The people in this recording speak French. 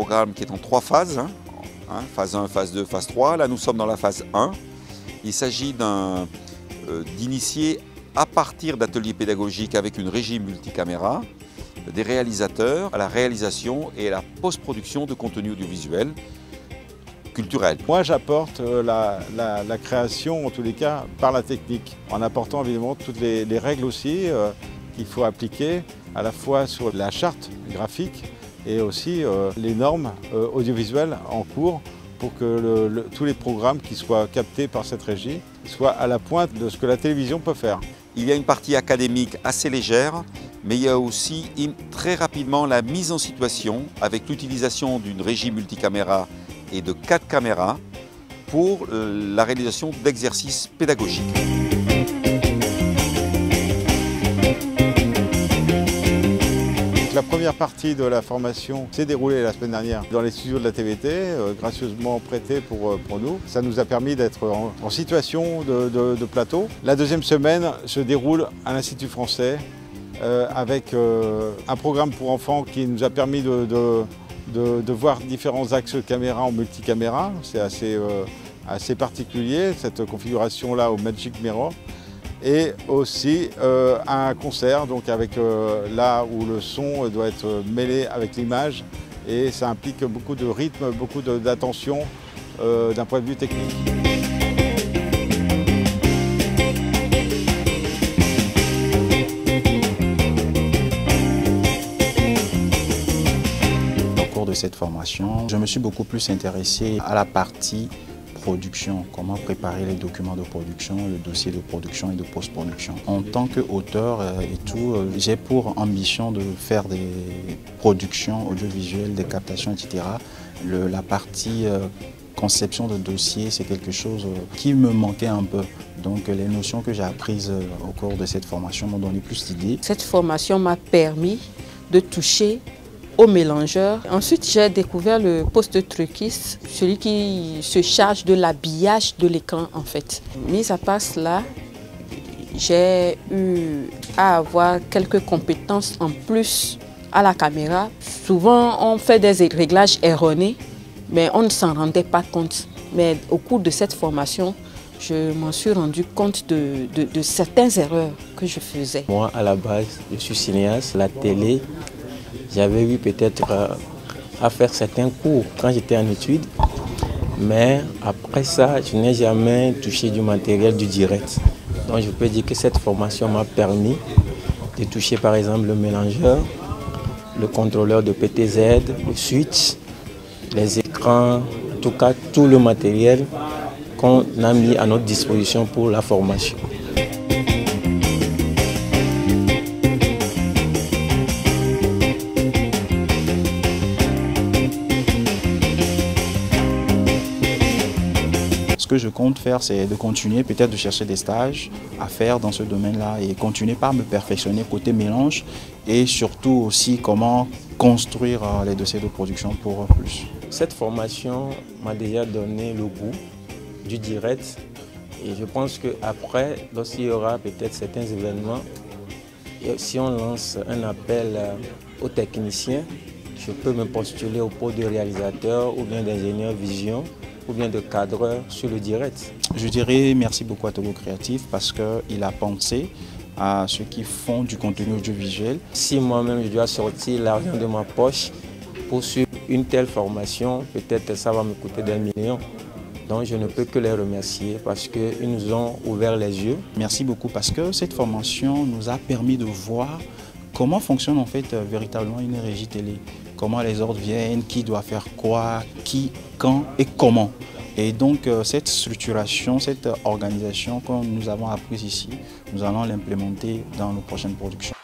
programme qui est en 3 phases, phase 1, phase 2, phase 3. Là, nous sommes dans la phase 1. Il s'agit d'initier à partir d'ateliers pédagogiques avec une régie multicaméra, des réalisateurs à la réalisation et à la post-production de contenu audiovisuel culturel. Moi, j'apporte la création, en tous les cas, par la technique, en apportant évidemment toutes les règles aussi qu'il faut appliquer, à la fois sur la charte graphique et aussi les normes audiovisuelles en cours pour que tous les programmes qui soient captés par cette régie soient à la pointe de ce que la télévision peut faire. Il y a une partie académique assez légère, mais il y a aussi très rapidement la mise en situation avec l'utilisation d'une régie multicaméra et de 4 caméras pour la réalisation d'exercices pédagogiques. La première partie de la formation s'est déroulée la semaine dernière dans les studios de la TVT, gracieusement prêtés pour nous. Ça nous a permis d'être en situation de plateau. La deuxième semaine se déroule à l'Institut français avec un programme pour enfants qui nous a permis de voir différents axes caméra en multicaméra. C'est assez particulier cette configuration-là au Magic Mirror. Et aussi un concert, donc avec là où le son doit être mêlé avec l'image et ça implique beaucoup de rythme, beaucoup d'attention d'un point de vue technique. Au cours de cette formation, je me suis beaucoup plus intéressé à la partie production, comment préparer les documents de production, le dossier de production et de post-production. En tant qu'auteur et tout, j'ai pour ambition de faire des productions audiovisuelles, des captations, etc. La partie conception de dossier, c'est quelque chose qui me manquait un peu. Donc les notions que j'ai apprises au cours de cette formation m'ont donné plus d'idées. Cette formation m'a permis de toucher au mélangeur. Ensuite, j'ai découvert le post-truquiste, celui qui se charge de l'habillage de l'écran en fait. Mis à part cela, j'ai eu à avoir quelques compétences en plus à la caméra. Souvent, on fait des réglages erronés, mais on ne s'en rendait pas compte. Mais au cours de cette formation, je m'en suis rendu compte de certaines erreurs que je faisais. Moi, à la base, je suis cinéaste. La télé, j'avais eu peut-être à faire certains cours quand j'étais en études, mais après ça, je n'ai jamais touché du matériel du direct. Donc je peux dire que cette formation m'a permis de toucher par exemple le mélangeur, le contrôleur de PTZ, le switch, les écrans, en tout cas tout le matériel qu'on a mis à notre disposition pour la formation. Ce que je compte faire, c'est de continuer, peut-être de chercher des stages à faire dans ce domaine-là et continuer par me perfectionner côté mélange et surtout aussi comment construire les dossiers de production pour plus. Cette formation m'a déjà donné le goût du direct et je pense qu'après, lorsqu'il y aura peut-être certains événements, si on lance un appel aux techniciens, je peux me postuler au poste de réalisateur ou bien d'ingénieur vision ou bien de cadreur sur le direct. Je dirais merci beaucoup à Togo Créatif parce qu'il a pensé à ceux qui font du contenu audiovisuel. Si moi-même je dois sortir l'argent de ma poche pour suivre une telle formation, peut-être ça va me coûter des millions. Donc je ne peux que les remercier parce qu'ils nous ont ouvert les yeux. Merci beaucoup parce que cette formation nous a permis de voir comment fonctionne en fait véritablement une régie télé. Comment les ordres viennent, qui doit faire quoi, qui, quand et comment. Et donc cette structuration, cette organisation que nous avons apprise ici, nous allons l'implémenter dans nos prochaines productions.